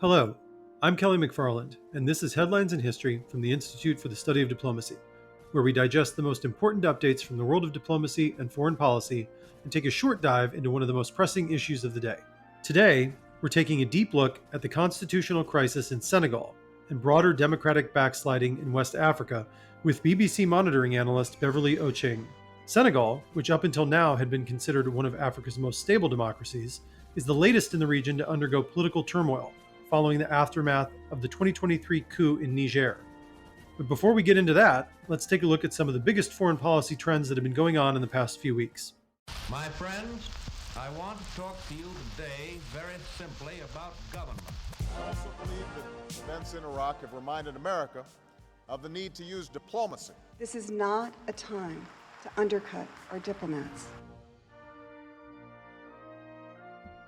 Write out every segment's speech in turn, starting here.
Hello, I'm Kelly McFarland, and this is Headlines in History from the Institute for the Study of Diplomacy, where we digest the most important updates from the world of diplomacy and foreign policy and take a short dive into one of the most pressing issues of the day. Today, we're taking a deep look at the constitutional crisis in Senegal and broader democratic backsliding in West Africa with BBC monitoring analyst Beverly Ochieng. Senegal, which up until now had been considered one of Africa's most stable democracies, is the latest in the region to undergo political turmoil following the aftermath of the 2023 coup in Niger. But before we get into that, let's take a look at some of the biggest foreign policy trends that have been going on in the past few weeks. My friends, I want to talk to you today very simply about government. I also believe that events in Iraq have reminded America of the need to use diplomacy. This is not a time to undercut our diplomats.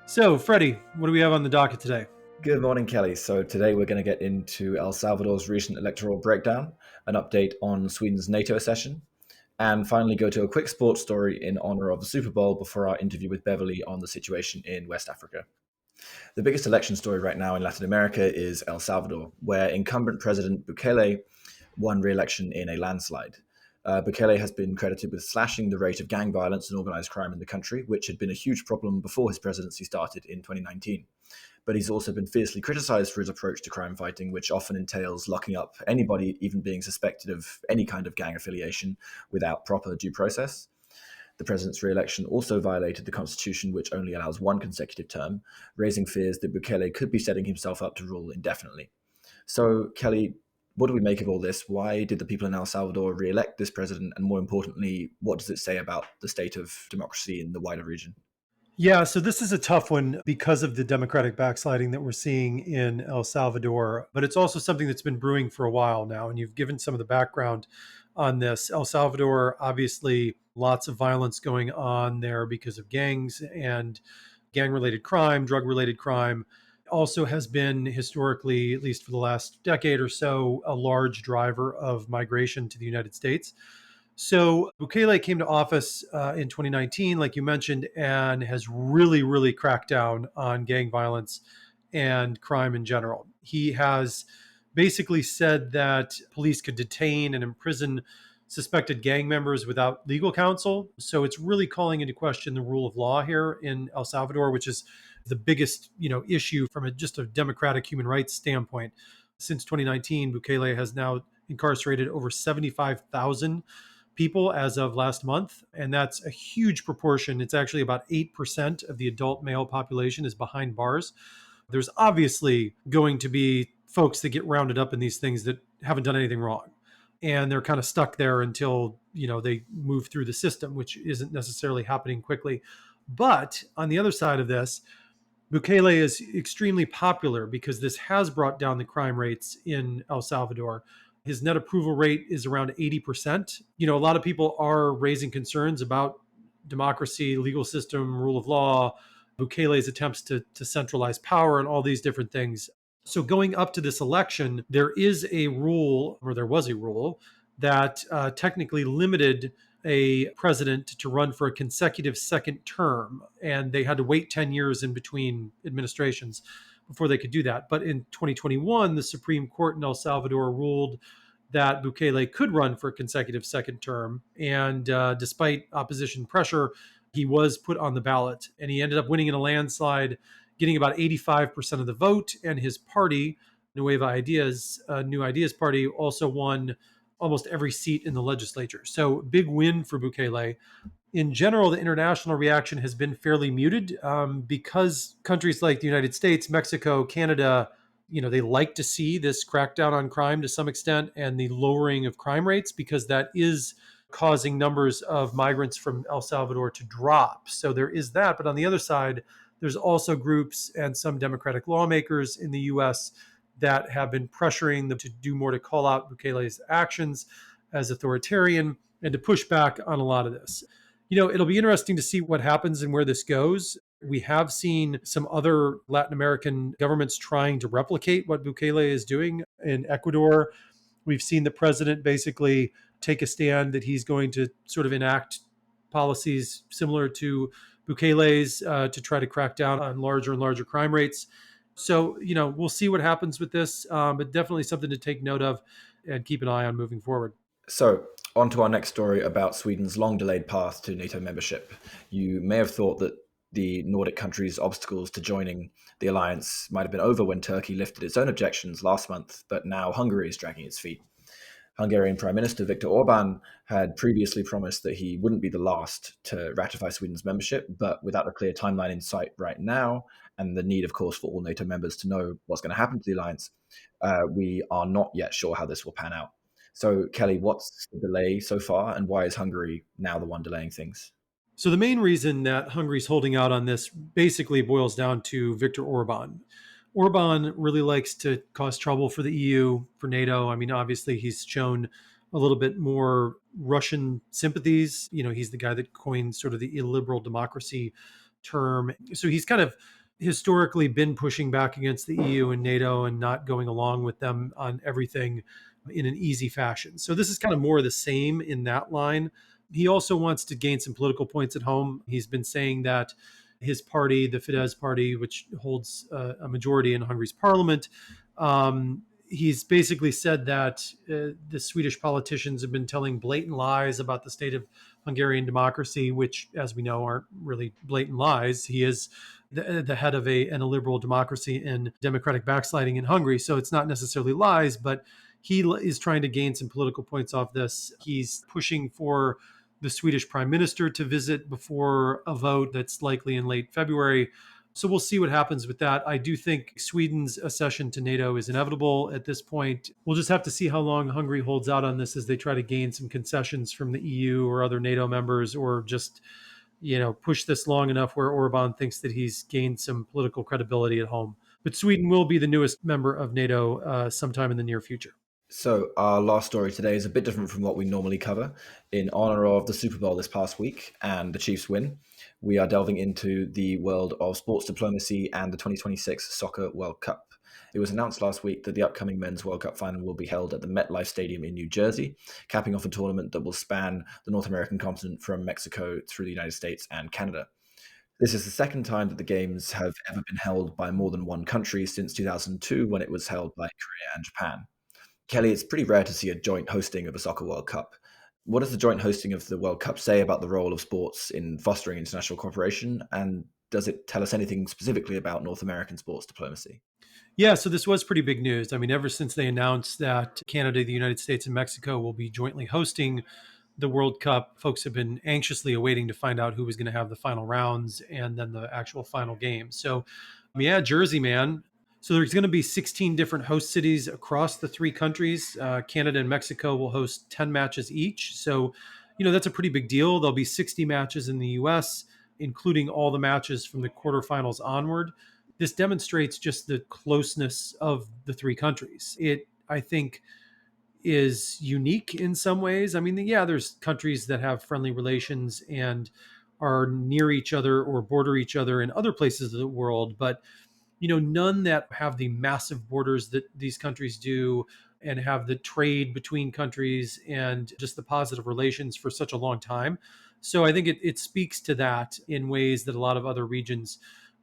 So, Freddie, what do we have on the docket today? Good morning, Kelly. So today we're going to get into El Salvador's recent electoral breakdown, an update on Sweden's NATO accession, and finally go to a quick sports story in honor of the Super Bowl before our interview with Beverly on the situation in West Africa. The biggest election story right now in Latin America is El Salvador, where incumbent President Bukele won re-election in a landslide. Bukele has been credited with slashing the rate of gang violence and organized crime in the country, which had been a huge problem before his presidency started in 2019. But he's also been fiercely criticized for his approach to crime fighting, which often entails locking up anybody even being suspected of any kind of gang affiliation without proper due process. The president's re-election also violated the constitution, which only allows one consecutive term, raising fears that Bukele could be setting himself up to rule indefinitely. So, Kelly, what do we make of all this? Why did the people in El Salvador re-elect this president? And more importantly, what does it say about the state of democracy in the wider region? Yeah, so this is a tough one because of the democratic backsliding that we're seeing in El Salvador, but it's also something that's been brewing for a while now, and you've given some of the background on this. El Salvador, obviously, lots of violence going on there because of gangs and gang-related crime, drug-related crime. Also has been historically, at least for the last decade or so, a large driver of migration to the United States. So Bukele came to office in 2019, like you mentioned, and has really cracked down on gang violence and crime in general. He has basically said that police could detain and imprison suspected gang members without legal counsel. So it's really calling into question the rule of law here in El Salvador, which is the biggest, issue from just a democratic human rights standpoint. Since 2019, Bukele has now incarcerated over 75,000 people as of last month, and that's a huge proportion. It's actually about 8% of the adult male population is behind bars. There's obviously going to be folks that get rounded up in these things that haven't done anything wrong, and they're kind of stuck there until they move through the system, which isn't necessarily happening quickly. But on the other side of this, Bukele is extremely popular because this has brought down the crime rates in El Salvador. His net approval rate is around 80%. A lot of people are raising concerns about democracy, legal system, rule of law, Bukele's attempts to centralize power and all these different things. So going up to this election, there was a rule that technically limited a president to run for a consecutive second term, and they had to wait 10 years in between administrations before they could do that. But in 2021, the Supreme Court in El Salvador ruled that Bukele could run for a consecutive second term. And despite opposition pressure, he was put on the ballot, and he ended up winning in a landslide, getting about 85% of the vote. And his party, New Ideas Party, also won almost every seat in the legislature. So big win for Bukele. In general, the international reaction has been fairly muted because countries like the United States, Mexico, Canada, they like to see this crackdown on crime to some extent and the lowering of crime rates, because that is causing numbers of migrants from El Salvador to drop. So there is that. But on the other side, there's also groups and some Democratic lawmakers in the U.S. that have been pressuring them to do more to call out Bukele's actions as authoritarian and to push back on a lot of this. It'll be interesting to see what happens and where this goes. We have seen some other Latin American governments trying to replicate what Bukele is doing. In Ecuador, we've seen the president basically take a stand that he's going to sort of enact policies similar to Bukele's to try to crack down on larger and larger crime rates. So, we'll see what happens with this, but definitely something to take note of and keep an eye on moving forward. So, on to our next story about Sweden's long delayed path to NATO membership. You may have thought that the Nordic countries' obstacles to joining the alliance might have been over when Turkey lifted its own objections last month, but now Hungary is dragging its feet. Hungarian Prime Minister Viktor Orban had previously promised that he wouldn't be the last to ratify Sweden's membership, but without a clear timeline in sight right now, and the need, of course, for all NATO members to know what's going to happen to the alliance, we are not yet sure how this will pan out. So, Kelly, what's the delay so far, and why is Hungary now the one delaying things? So the main reason that Hungary's holding out on this basically boils down to Viktor Orban. Orban really likes to cause trouble for the EU, for NATO. I mean, obviously, he's shown a little bit more Russian sympathies. He's the guy that coined sort of the illiberal democracy term. So he's kind of historically been pushing back against the EU and NATO and not going along with them on everything in an easy fashion. So this is kind of more of the same in that line. He also wants to gain some political points at home. He's been saying that his party, the Fidesz party, which holds a majority in Hungary's parliament, he's basically said that the Swedish politicians have been telling blatant lies about the state of Hungarian democracy, which, as we know, aren't really blatant lies. He is the head of an illiberal democracy and democratic backsliding in Hungary. So it's not necessarily lies, but he is trying to gain some political points off this. He's pushing for the Swedish prime minister to visit before a vote that's likely in late February. So we'll see what happens with that. I do think Sweden's accession to NATO is inevitable at this point. We'll just have to see how long Hungary holds out on this as they try to gain some concessions from the EU or other NATO members, or just push this long enough where Orban thinks that he's gained some political credibility at home. But Sweden will be the newest member of NATO sometime in the near future. So, our last story today is a bit different from what we normally cover. In honor of the Super Bowl this past week and the Chiefs' win, we are delving into the world of sports diplomacy and the 2026 Soccer World Cup. It was announced last week that the upcoming Men's World Cup final will be held at the MetLife Stadium in New Jersey, capping off a tournament that will span the North American continent from Mexico through the United States and Canada. This is the second time that the Games have ever been held by more than one country since 2002, when it was held by Korea and Japan. Kelly, it's pretty rare to see a joint hosting of a soccer World Cup. What does the joint hosting of the World Cup say about the role of sports in fostering international cooperation? And does it tell us anything specifically about North American sports diplomacy? Yeah, so this was pretty big news. I mean, ever since they announced that Canada, the United States, and Mexico will be jointly hosting the World Cup, folks have been anxiously awaiting to find out who was going to have the final rounds and then the actual final game. So, yeah, Jersey, man. So there's going to be 16 different host cities across the three countries. Canada and Mexico will host 10 matches each. So, that's a pretty big deal. There'll be 60 matches in the U.S., including all the matches from the quarterfinals onward. This demonstrates just the closeness of the three countries. It, I think, is unique in some ways. I mean, yeah, there's countries that have friendly relations and are near each other or border each other in other places of the world, but none that have the massive borders that these countries do and have the trade between countries and just the positive relations for such a long time. So I think it speaks to that in ways that a lot of other regions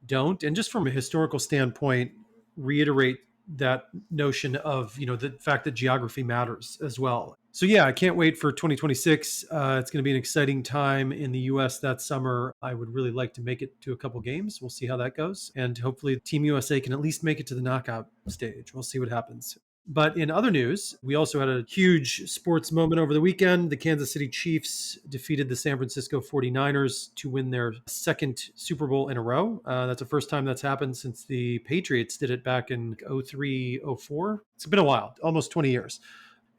don't. And just from a historical standpoint, reiterate that notion of, the fact that geography matters as well. So yeah, I can't wait for 2026. It's going to be an exciting time in the U.S. that summer. I would really like to make it to a couple games. We'll see how that goes. And hopefully Team USA can at least make it to the knockout stage. We'll see what happens. But in other news, we also had a huge sports moment over the weekend. The Kansas City Chiefs defeated the San Francisco 49ers to win their second Super Bowl in a row. That's the first time that's happened since the Patriots did it back in 03, 04. It's been a while, almost 20 years.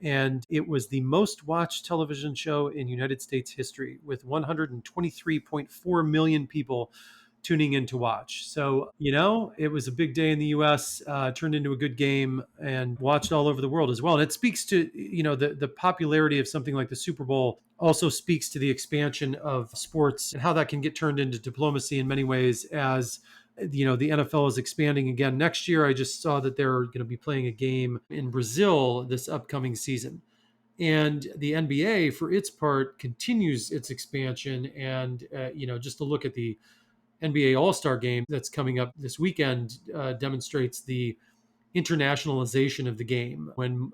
And it was the most watched television show in United States history, with 123.4 million people tuning in to watch. So, it was a big day in the US, turned into a good game and watched all over the world as well. And it speaks to, the popularity of something like the Super Bowl also speaks to the expansion of sports and how that can get turned into diplomacy in many ways as the NFL is expanding again next year. I just saw that they're going to be playing a game in Brazil this upcoming season. And the NBA, for its part, continues its expansion. And, just to look at the NBA All-Star game that's coming up this weekend demonstrates the internationalization of the game when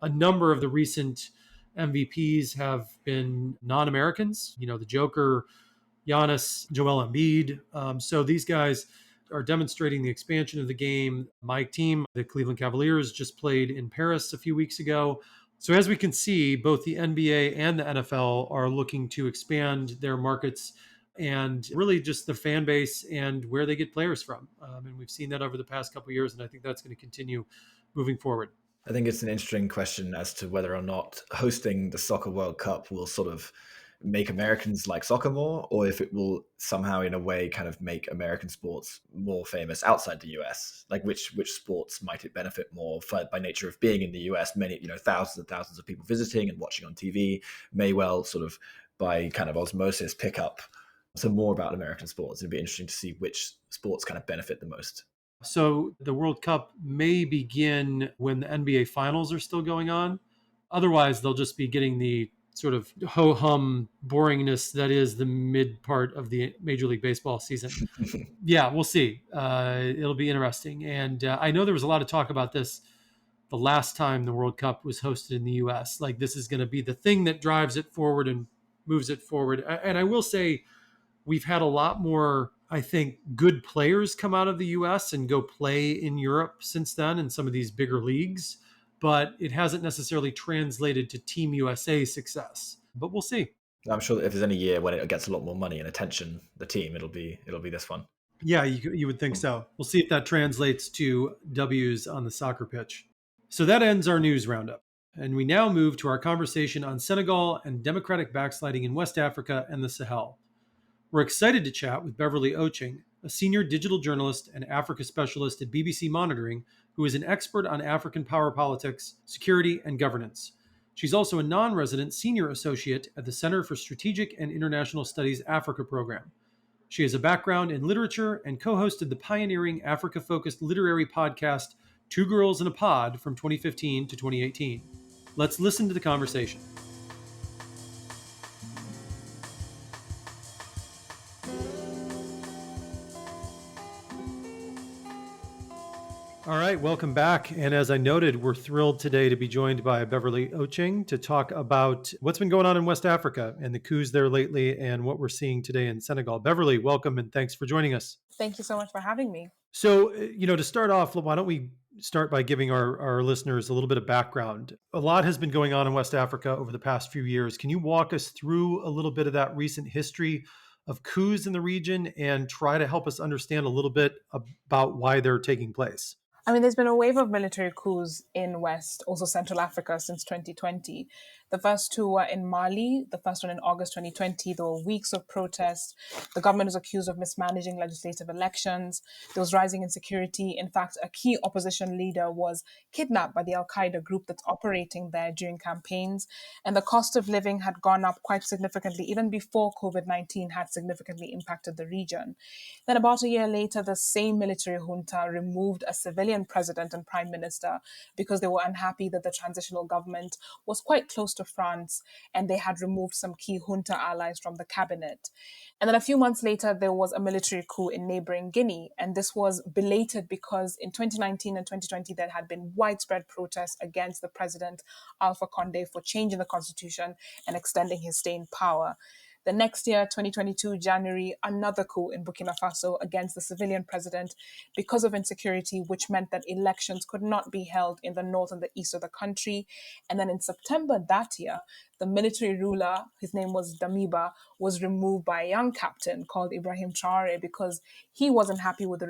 a number of the recent MVPs have been non-Americans, the Joker, Giannis, Joel Embiid. So these guys are demonstrating the expansion of the game. My team, the Cleveland Cavaliers, just played in Paris a few weeks ago. So as we can see, both the NBA and the NFL are looking to expand their markets and really just the fan base and where they get players from. And we've seen that over the past couple of years, and I think that's going to continue moving forward. I think it's an interesting question as to whether or not hosting the Soccer World Cup will sort of make Americans like soccer more, or if it will somehow, in a way, kind of make American sports more famous outside the US. Like, which sports might it benefit more by nature of being in the US? Many, thousands and thousands of people visiting and watching on TV may well sort of by kind of osmosis pick up some more about American sports. It'd be interesting to see which sports kind of benefit the most. So the World Cup may begin when the NBA finals are still going on. Otherwise, they'll just be getting the sort of ho-hum boringness that is the mid part of the Major League Baseball season. Yeah, we'll see. It'll be interesting. And I know there was a lot of talk about this the last time the World Cup was hosted in the US. Like, this is going to be the thing that drives it forward and moves it forward. And I will say, we've had a lot more, I think, good players come out of the US and go play in Europe since then in some of these bigger leagues, but it hasn't necessarily translated to Team USA success. But we'll see. I'm sure that if there's any year when it gets a lot more money and attention, the team, it'll be this one. Yeah, you would think so. We'll see if that translates to W's on the soccer pitch. So that ends our news roundup. And we now move to our conversation on Senegal and democratic backsliding in West Africa and the Sahel. We're excited to chat with Beverly Ochieng, a senior digital journalist and Africa specialist at BBC Monitoring, who is an expert on African power politics, security, and governance. She's also a non-resident senior associate at the Center for Strategic and International Studies Africa program. She has a background in literature and co-hosted the pioneering Africa-focused literary podcast Two Girls in a Pod from 2015 to 2018. Let's listen to the conversation. All right, welcome back. And as I noted, we're thrilled today to be joined by Beverly Ochieng to talk about what's been going on in West Africa and the coups there lately and what we're seeing today in Senegal. Beverly, welcome and thanks for joining us. Thank you so much for having me. So, to start off, why don't we start by giving our listeners a little bit of background? A lot has been going on in West Africa over the past few years. Can you walk us through a little bit of that recent history of coups in the region and try to help us understand a little bit about why they're taking place? I mean, there's been a wave of military coups in West, also Central Africa, since 2020. The first two were in Mali, the first one in August 2020. There were weeks of protests. The government was accused of mismanaging legislative elections. There was rising insecurity. In fact, a key opposition leader was kidnapped by the Al-Qaeda group that's operating there during campaigns. And the cost of living had gone up quite significantly, even before COVID-19 had significantly impacted the region. Then about a year later, the same military junta removed a civilian president and prime minister because they were unhappy that the transitional government was quite close to France and they had removed some key junta allies from the cabinet. And then a few months later, there was a military coup in neighboring Guinea. And this was belated because in 2019 and 2020, there had been widespread protests against the president, Alpha Conde, for changing the constitution and extending his stay in power. The next year, 2022, January, another coup in Burkina Faso against the civilian president because of insecurity, which meant that elections could not be held in the north and the east of the country. And then in September that year, the military ruler, his name was Damiba, was removed by a young captain called Ibrahim Traore because he wasn't happy with the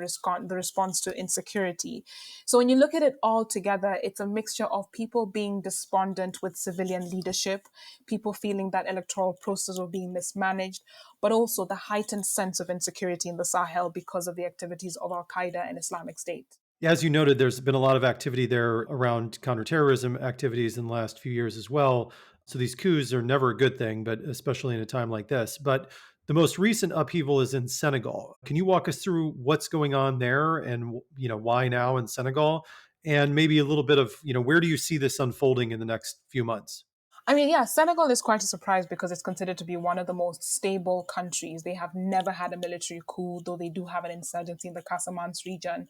response to insecurity. So when you look at it all together, it's a mixture of people being despondent with civilian leadership, people feeling that electoral process were being mismanaged, but also the heightened sense of insecurity in the Sahel because of the activities of Al-Qaeda and Islamic State. As you noted, there's been a lot of activity there around counterterrorism activities in the last few years as well. So these coups are never a good thing, but especially in a time like this. But the most recent upheaval is in Senegal. Can you walk us through what's going on there and, why now in Senegal? And maybe a little bit of, where do you see this unfolding in the next few months? I mean, yeah, Senegal is quite a surprise because it's considered to be one of the most stable countries. They have never had a military coup, though they do have an insurgency in the Casamance region.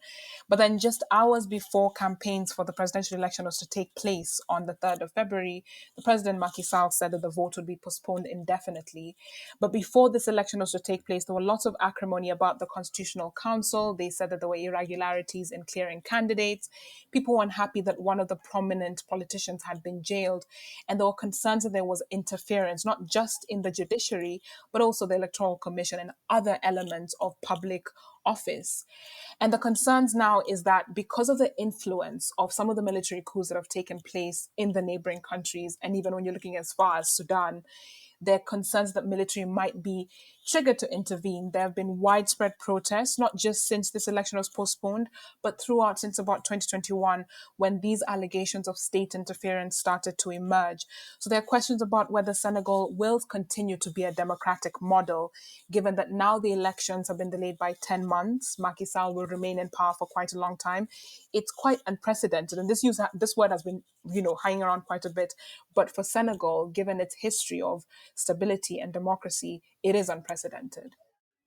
But then, just hours before campaigns for the presidential election was to take place on the 3rd of February, the president Macky Sall said that the vote would be postponed indefinitely. But before this election was to take place, there were lots of acrimony about the Constitutional Council. They said that there were irregularities in clearing candidates. People were unhappy that one of the prominent politicians had been jailed, and there were concerns that there was interference, not just in the judiciary, but also the Electoral Commission and other elements of public office. And the concerns now is that because of the influence of some of the military coups that have taken place in the neighboring countries, and even when you're looking as far as Sudan, there are concerns that military might be triggered to intervene. There have been widespread protests, not just since this election was postponed, but throughout since about 2021, when these allegations of state interference started to emerge. So there are questions about whether Senegal will continue to be a democratic model, given that now the elections have been delayed by 10 months. Macky Sall will remain in power for quite a long time. It's quite unprecedented. And this word has been, hanging around quite a bit. But for Senegal, given its history of stability and democracy, it is unprecedented.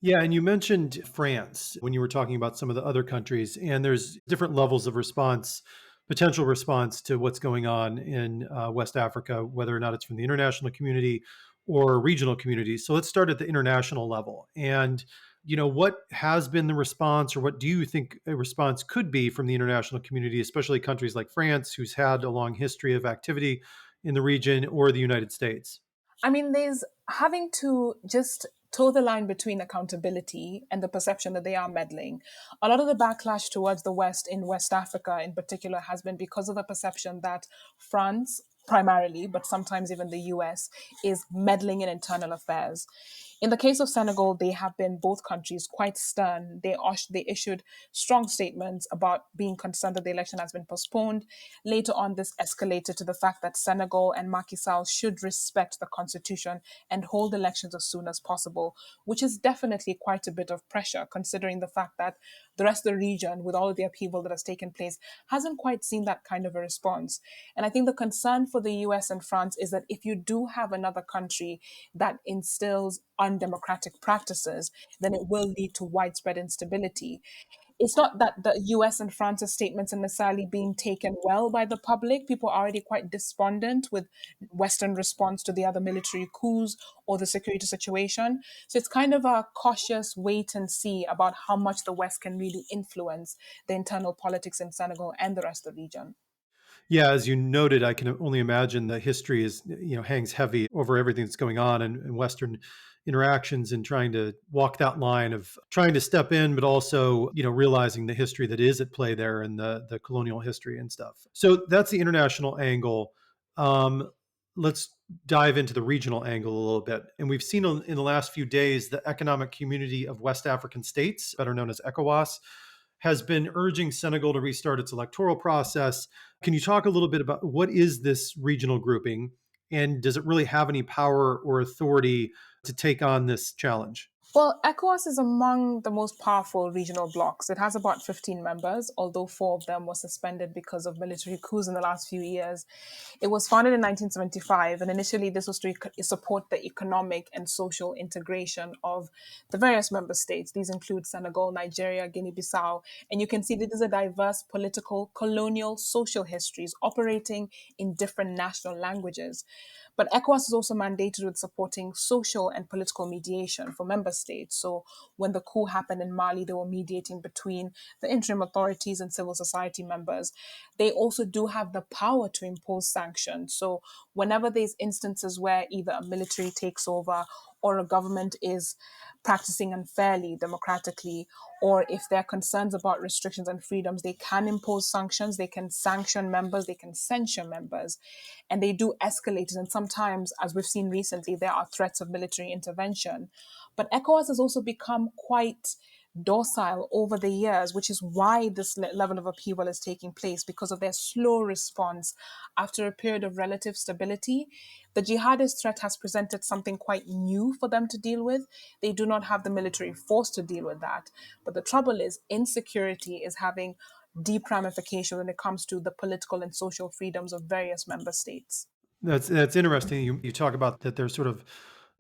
Yeah, and you mentioned France when you were talking about some of the other countries, and there's different levels of response, potential response to what's going on in West Africa, whether or not it's from the international community or regional communities. So let's start at the international level. And, what has been the response, or what do you think a response could be from the international community, especially countries like France, who's had a long history of activity in the region, or the United States? I mean, there's having to just toe the line between accountability and the perception that they are meddling. A lot of the backlash towards the West in West Africa in particular has been because of the perception that France, primarily, but sometimes even the US, is meddling in internal affairs. In the case of Senegal, they have been, both countries, quite stern. They issued strong statements about being concerned that the election has been postponed. Later on, this escalated to the fact that Senegal and Macky Sall should respect the constitution and hold elections as soon as possible, which is definitely quite a bit of pressure, considering the fact that the rest of the region, with all of the upheaval that has taken place, hasn't quite seen that kind of a response. And I think the concern for the US and France is that if you do have another country that instills undemocratic practices, then it will lead to widespread instability. It's not that the US and France's statements are necessarily being taken well by the public. People are already quite despondent with Western response to the other military coups or the security situation. So it's kind of a cautious wait and see about how much the West can really influence the internal politics in Senegal and the rest of the region. Yeah, as you noted, I can only imagine the history is, hangs heavy over everything that's going on in Western interactions, and trying to walk that line of trying to step in, but also, realizing the history that is at play there, and the colonial history and stuff. So that's the international angle. Um, let's dive into the regional angle a little bit. And we've seen in the last few days the Economic Community of West African States, better known as ECOWAS, has been urging Senegal to restart its electoral process. Can you talk a little bit about what is this regional grouping, and does it really have any power or authority to take on this challenge? Well, ECOWAS is among the most powerful regional blocs. It has about 15 members, although four of them were suspended because of military coups in the last few years. It was founded in 1975, and initially this was to support the economic and social integration of the various member states. These include Senegal, Nigeria, Guinea-Bissau, and you can see that these are diverse political, colonial, social histories operating in different national languages. But ECOWAS is also mandated with supporting social and political mediation for member states. So when the coup happened in Mali, they were mediating between the interim authorities and civil society members. They also do have the power to impose sanctions. So whenever there's instances where either a military takes over or a government is practicing unfairly, democratically, or if there are concerns about restrictions and freedoms, they can impose sanctions, they can sanction members, they can censure members, and they do escalate it. And sometimes, as we've seen recently, there are threats of military intervention. But ECOWAS has also become quite docile over the years, which is why this level of upheaval is taking place, because of their slow response after a period of relative stability. The jihadist threat has presented something quite new for them to deal with. They do not have the military force to deal with that. But the trouble is, insecurity is having deep ramifications when it comes to the political and social freedoms of various member states. That's interesting. You talk about that they're sort of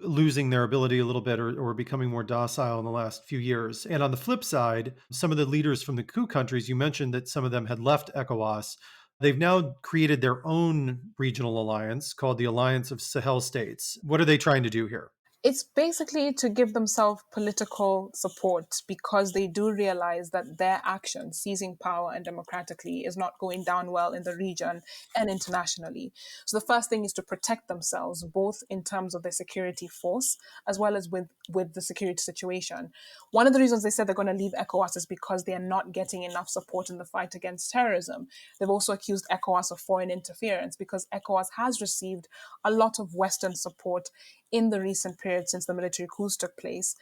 losing their ability a little bit, or becoming more docile in the last few years. And on the flip side, some of the leaders from the coup countries, you mentioned that some of them had left ECOWAS. They've now created their own regional alliance called the Alliance of Sahel States. What are they trying to do here? It's basically to give themselves political support because they do realize that their action, seizing power and democratically, is not going down well in the region and internationally. So the first thing is to protect themselves, both in terms of their security force as well as with the security situation. One of the reasons they said they're going to leave ECOWAS is because they are not getting enough support in the fight against terrorism. They've also accused ECOWAS of foreign interference because ECOWAS has received a lot of Western support in the recent period since the military coups took place.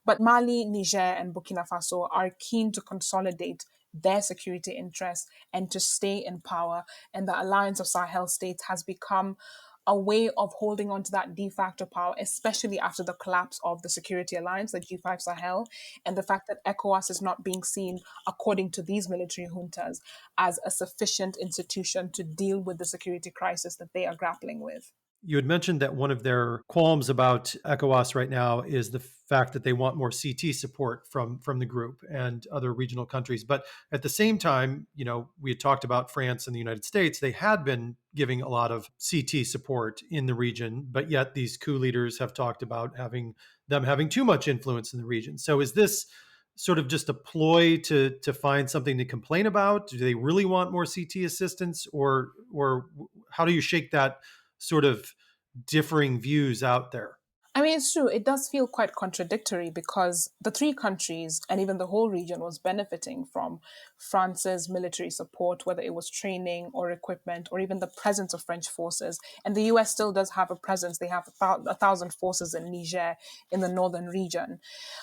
But Mali, Niger, and Burkina Faso are keen to consolidate their security interests and to stay in power. And the Alliance of Sahel States has become a way of holding on to that de facto power, especially after the collapse of the Security Alliance, the G5 Sahel, and the fact that ECOWAS is not being seen, according to these military juntas, as a sufficient institution to deal with the security crisis that they are grappling with. You had mentioned that one of their qualms about ECOWAS right now is the fact that they want more CT support from the group and other regional countries. But at the same time, we had talked about France and the United States. They had been giving a lot of CT support in the region, but yet these coup leaders have talked about having too much influence in the region. So is this sort of just a ploy to find something to complain about? Do they really want more CT assistance, or how do you shake that sort of differing views out there? I mean, it's true. It does feel quite contradictory because the three countries and even the whole region was benefiting from France's military support, whether it was training or equipment or even the presence of French forces. And the US still does have a presence. They have 1,000 forces in Niger in the northern region.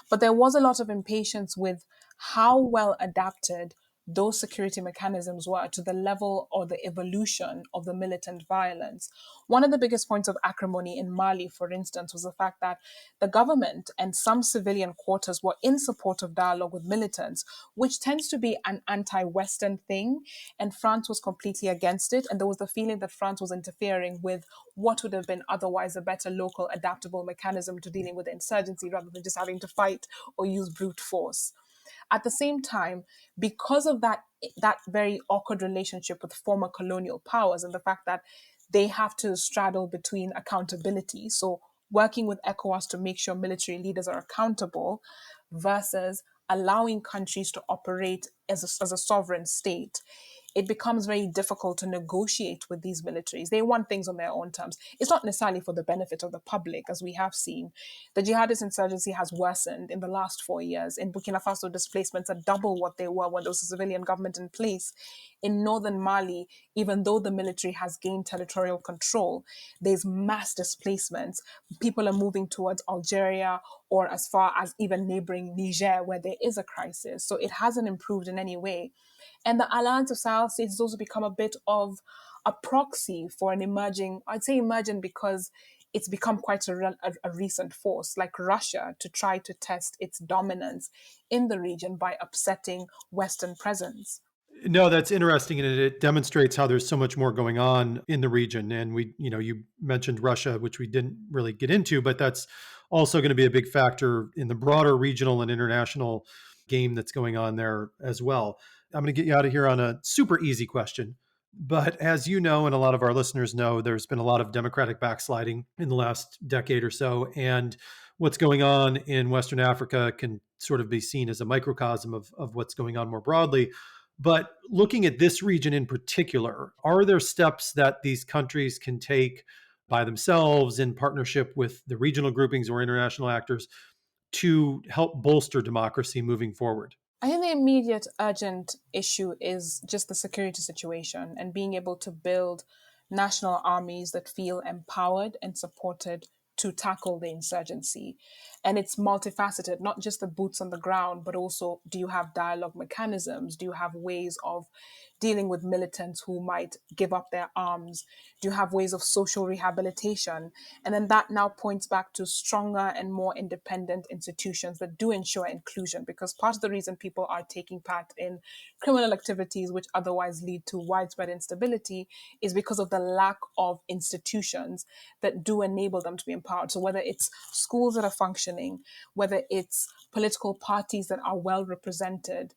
But there was a lot of impatience with how well adapted those security mechanisms were to the level or the evolution of the militant violence. One of the biggest points of acrimony in Mali, for instance, was the fact that the government and some civilian quarters were in support of dialogue with militants, which tends to be an anti-Western thing, and France was completely against it. And there was the feeling that France was interfering with what would have been otherwise a better local adaptable mechanism to dealing with the insurgency rather than just having to fight or use brute force. At the same time, because of that very awkward relationship with former colonial powers and the fact that they have to straddle between accountability, so working with ECOWAS to make sure military leaders are accountable versus allowing countries to operate as a sovereign state, it becomes very difficult to negotiate with these militaries. They want things on their own terms. It's not necessarily for the benefit of the public, as we have seen. The jihadist insurgency has worsened in the last 4 years. In Burkina Faso, displacements are double what they were when there was a civilian government in place. In northern Mali, even though the military has gained territorial control, there's mass displacements. People are moving towards Algeria or as far as even neighboring Niger, where there is a crisis. So it hasn't improved in any way. And the Alliance of Sahel States has also become a bit of a proxy for an emerging, I'd say emerging because it's become quite a recent force, like Russia, to try to test its dominance in the region by upsetting Western presence. No, that's interesting, and it demonstrates how there's so much more going on in the region. And you mentioned Russia, which we didn't really get into, but that's also going to be a big factor in the broader regional and international game that's going on there as well. I'm going to get you out of here on a super easy question. But as you know, and a lot of our listeners know, there's been a lot of democratic backsliding in the last decade or so. And what's going on in Western Africa can sort of be seen as a microcosm of what's going on more broadly. But looking at this region in particular, are there steps that these countries can take by themselves in partnership with the regional groupings or international actors to help bolster democracy moving forward? I think the immediate urgent issue is just the security situation and being able to build national armies that feel empowered and supported to tackle the insurgency. And it's multifaceted, not just the boots on the ground, but also, do you have dialogue mechanisms? Do you have ways of dealing with militants who might give up their arms? Do you have ways of social rehabilitation? And then that now points back to stronger and more independent institutions that do ensure inclusion, because part of the reason people are taking part in criminal activities which otherwise lead to widespread instability is because of the lack of institutions that do enable them to be empowered. So whether it's schools that are functioning, whether it's political parties that are well represented,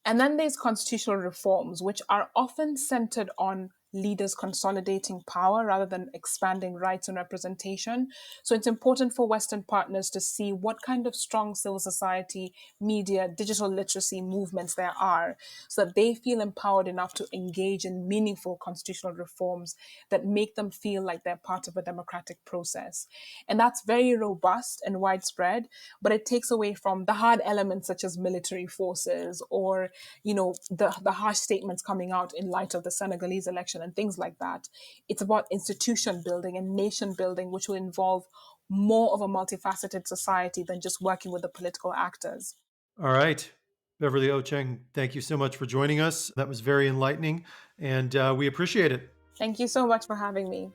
and then there's constitutional reforms, which are often centered on leaders consolidating power rather than expanding rights and representation. So it's important for Western partners to see what kind of strong civil society, media, digital literacy movements there are, so that they feel empowered enough to engage in meaningful constitutional reforms that make them feel like they're part of a democratic process. And that's very robust and widespread, but it takes away from the hard elements such as military forces or, the harsh statements coming out in light of the Senegalese election and things like that. It's about institution building and nation building, which will involve more of a multifaceted society than just working with the political actors. All right. Beverly Ochieng, thank you so much for joining us. That was very enlightening, and we appreciate it. Thank you so much for having me.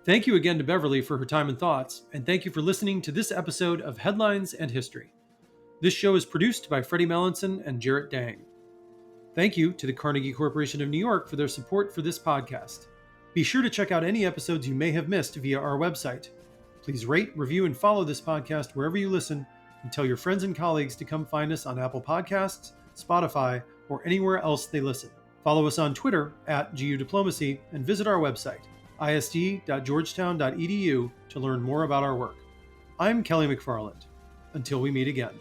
Thank you again to Beverly for her time and thoughts, and thank you for listening to this episode of Headlines and History. This show is produced by Freddie Melanson and Jarrett Dang. Thank you to the Carnegie Corporation of New York for their support for this podcast. Be sure to check out any episodes you may have missed via our website. Please rate, review, and follow this podcast wherever you listen, and tell your friends and colleagues to come find us on Apple Podcasts, Spotify, or anywhere else they listen. Follow us on Twitter @GU Diplomacy and visit our website, isd.georgetown.edu, to learn more about our work. I'm Kelly McFarland. Until we meet again.